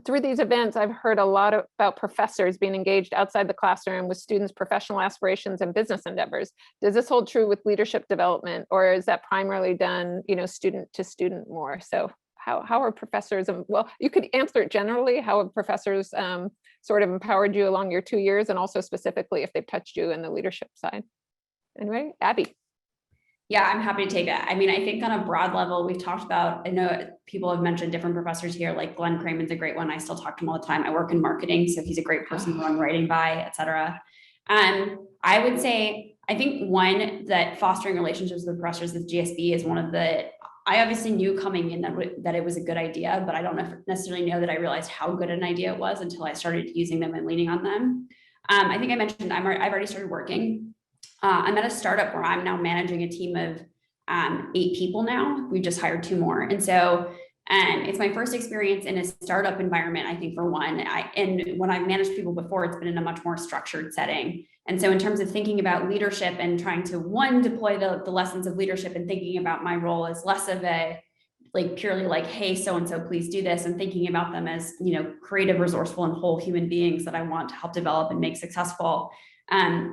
S1: Through these events, I've heard a lot about professors being engaged outside the classroom with students' professional aspirations and business endeavors. Does this hold true with leadership development, or is that primarily done, student to student more? So how are professors, well, you could answer it generally, how have professors sort of empowered you along your 2 years, and also specifically if they've touched you in the leadership side? Anyway, Abby.
S6: Yeah, I'm happy to take it. I mean, I think on a broad level, we've talked about, I know people have mentioned different professors here, like Glenn Craman's a great one. I still talk to him all the time. I work in marketing, so he's a great person who I'm writing by, et cetera. I would say, I think one, that fostering relationships with professors with GSB is one of the, I obviously knew coming in that it was a good idea, but I don't necessarily know that I realized how good an idea it was until I started using them and leaning on them. I think I mentioned I've already started working. I'm at a startup where I'm now managing a team of 8 people now. We just hired 2 more. And so it's my first experience in a startup environment, I think, for one. And when I've managed people before, it's been in a much more structured setting. And so in terms of thinking about leadership and trying to, one, deploy the lessons of leadership, and thinking about my role as less of a purely hey, so-and-so, please do this, and thinking about them as, creative, resourceful, and whole human beings that I want to help develop and make successful.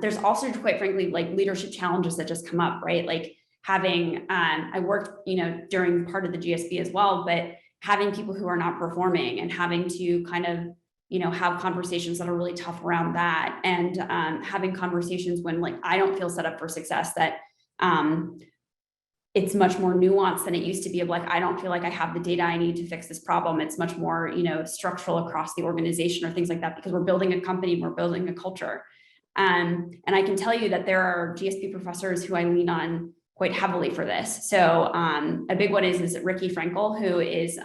S6: There's also, quite frankly, like leadership challenges that just come up, right? Like having, I worked, during part of the GSB as well, but having people who are not performing and having to kind of, have conversations that are really tough around that, and having conversations when like I don't feel set up for success, that it's much more nuanced than it used to be, of like, I don't feel like I have the data I need to fix this problem. It's much more, structural across the organization or things like that, because we're building a company, we're building a culture. And I can tell you that there are GSB professors who I lean on quite heavily for this. So a big one is Ricky Frankel, who is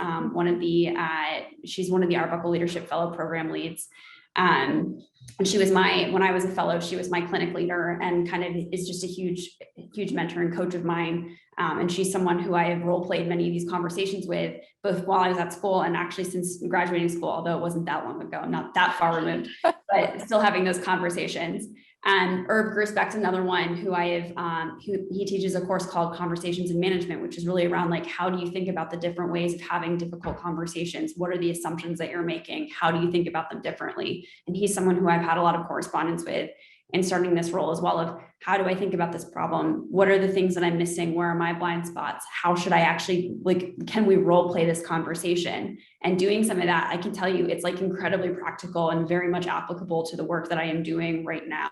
S6: she's one of the Arbuckle Leadership Fellow Program leads. And she was when I was a fellow, she was my clinic leader, and kind of is just a huge mentor and coach of mine. And she's someone who I have role played many of these conversations with, both while I was at school and actually since graduating school, although it wasn't that long ago, I'm not that far removed, but still having those conversations. And Herb Grisbeck's another one who I have, he teaches a course called Conversations in Management, which is really around like, how do you think about the different ways of having difficult conversations? What are the assumptions that you're making? How do you think about them differently? And he's someone who I've had a lot of correspondence with in starting this role as well, of how do I think about this problem? What are the things that I'm missing? Where are my blind spots? How should I actually, like, can we role play this conversation? And doing some of that, I can tell you, it's like incredibly practical and very much applicable to the work that I am doing right now.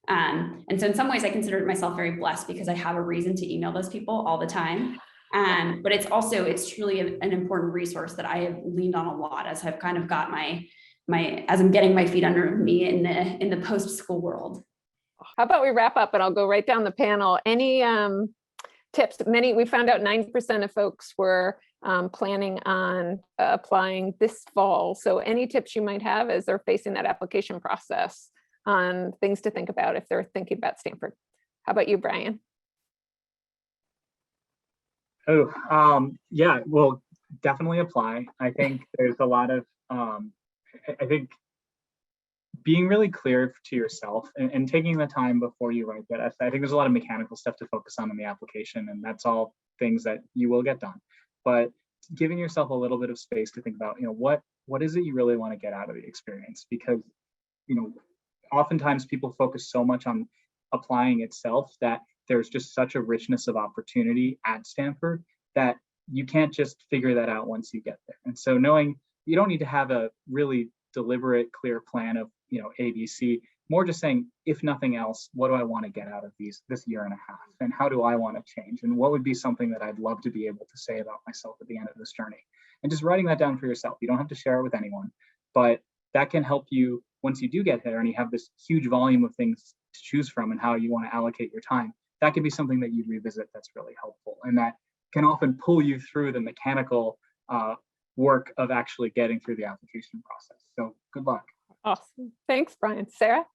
S6: And so in some ways I consider myself very blessed because I have a reason to email those people all the time. But it's truly an important resource that I have leaned on a lot as I've kind of got as I'm getting my feet under me in the post-school world.
S1: How about we wrap up and I'll go right down the panel. Any tips? We found out 9% of folks were planning on applying this fall. So any tips you might have as they're facing that application process on things to think about if they're thinking about Stanford? How about you, Brian?
S2: Yeah, well, definitely apply. I think there's a lot of, I think being really clear to yourself and taking the time before you write that essay. I think there's a lot of mechanical stuff to focus on in the application, and that's all things that you will get done. But giving yourself a little bit of space to think about, what is it you really want to get out of the experience? Because, oftentimes people focus so much on applying itself that there's just such a richness of opportunity at Stanford that you can't just figure that out once you get there. And so knowing you don't need to have a really deliberate, clear plan of, A, B, C, more just saying, if nothing else, what do I want to get out of this year and a half? And how do I want to change? And what would be something that I'd love to be able to say about myself at the end of this journey? And just writing that down for yourself. You don't have to share it with anyone, but that can help you once you do get there and you have this huge volume of things to choose from and how you want to allocate your time. That could be something that you revisit that's really helpful. And that can often pull you through the mechanical work of actually getting through the application process. So good luck.
S1: Awesome. Thanks, Brian. Sarah?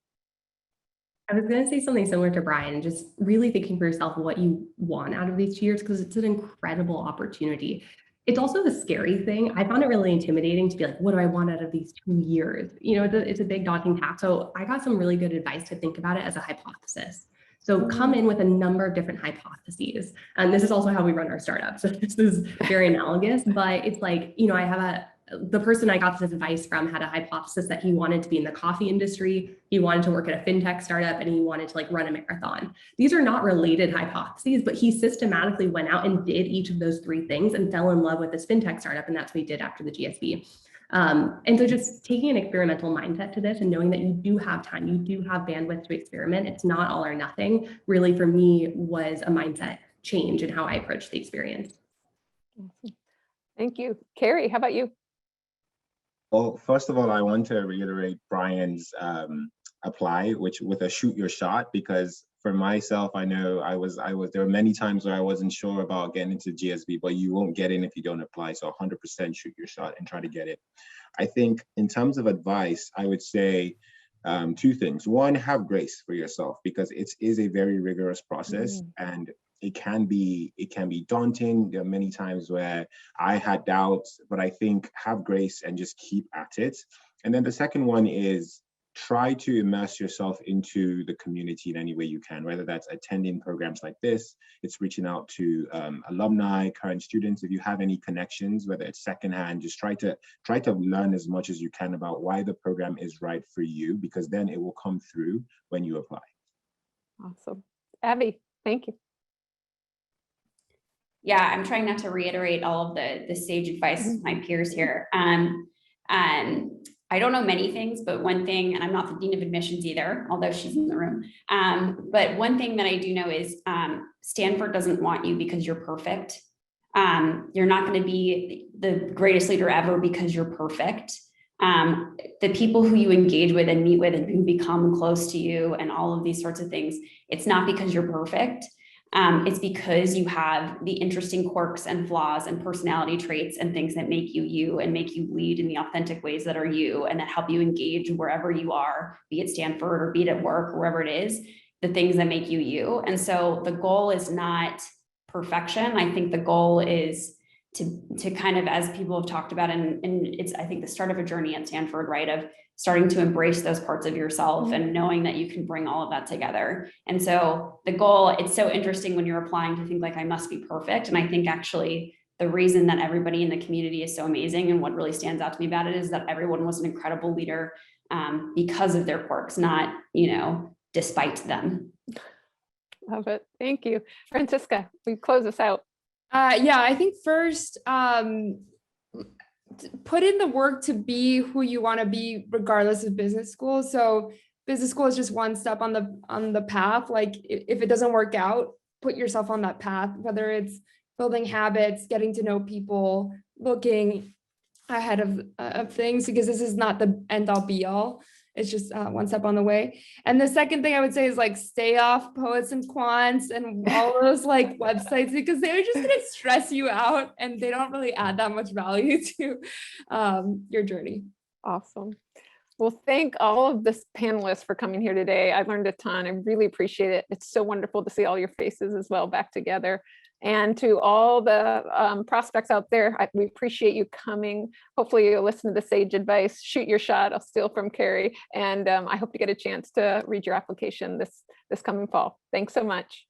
S4: I was going to say something similar to Brian, just really thinking for yourself what you want out of these 2 years, because it's an incredible opportunity. It's also a scary thing. I found it really intimidating to be like, what do I want out of these 2 years? It's a big daunting task. So I got some really good advice to think about it as a hypothesis. So come in with a number of different hypotheses. And this is also how we run our startup. So this is very analogous, but it's like, the person I got this advice from had a hypothesis that he wanted to be in the coffee industry. He wanted to work at a fintech startup, and he wanted to run a marathon. These are not related hypotheses, but he systematically went out and did each of those 3 things and fell in love with this fintech startup. And that's what he did after the GSB. And so just taking an experimental mindset to this and knowing that you do have time, you do have bandwidth to experiment. It's not all or nothing, really for me was a mindset change in how I approach the experience.
S1: Awesome. Thank you. Carrie, how about you?
S3: Well, first of all, I want to reiterate Brian's apply, which with a shoot your shot, because for myself, I know there were many times where I wasn't sure about getting into GSB, but you won't get in if you don't apply. So 100% shoot your shot and try to get it. I think in terms of advice, I would say 2 things. One, have grace for yourself, because it is a very rigorous process and it can be daunting. There are many times where I had doubts, but I think have grace and just keep at it. And then the second one is try to immerse yourself into the community in any way you can, whether that's attending programs like this, it's reaching out to alumni, current students. If you have any connections, whether it's secondhand, just try to learn as much as you can about why the program is right for you, because then it will come through when you apply.
S1: Awesome. Abby, thank you.
S6: Yeah, I'm trying not to reiterate all of the sage advice of my peers here. I don't know many things, but one thing, and I'm not the dean of admissions either, although she's in the room. But one thing that I do know is Stanford doesn't want you because you're perfect. You're not going to be the greatest leader ever because you're perfect. The people who you engage with and meet with and who become close to you and all of these sorts of things, it's not because you're perfect. It's because you have the interesting quirks and flaws and personality traits and things that make you you and make you lead in the authentic ways that are you and that help you engage wherever you are, be it Stanford or be it at work, or wherever it is, the things that make you you. And so the goal is not perfection. I think the goal is to kind of, as people have talked about, and it's, I think, the start of a journey at Stanford, right? Of starting to embrace those parts of yourself and knowing that you can bring all of that together. And so the goal, it's so interesting when you're applying to think like, I must be perfect. And I think actually the reason that everybody in the community is so amazing and what really stands out to me about it is that everyone was an incredible leader because of their quirks, not, despite them.
S1: Love it. Thank you. Francisca, we close this out.
S5: Yeah, I think first, put in the work to be who you want to be, regardless of business school. So business school is just one step on the path. Like if it doesn't work out, put yourself on that path, whether it's building habits, getting to know people, looking ahead of things, because this is not the end all be all. It's just one step on the way. And the second thing I would say is like, stay off Poets and Quants and all those like websites, because they're just gonna stress you out and they don't really add that much value to your journey.
S1: Awesome. Well, thank all of the panelists for coming here today. I learned a ton. I really appreciate it. It's so wonderful to see all your faces as well back together. And to all the prospects out there, we appreciate you coming. Hopefully you'll listen to the sage advice, shoot your shot. I'll steal from Carrie. And I hope to get a chance to read your application this coming fall. Thanks so much.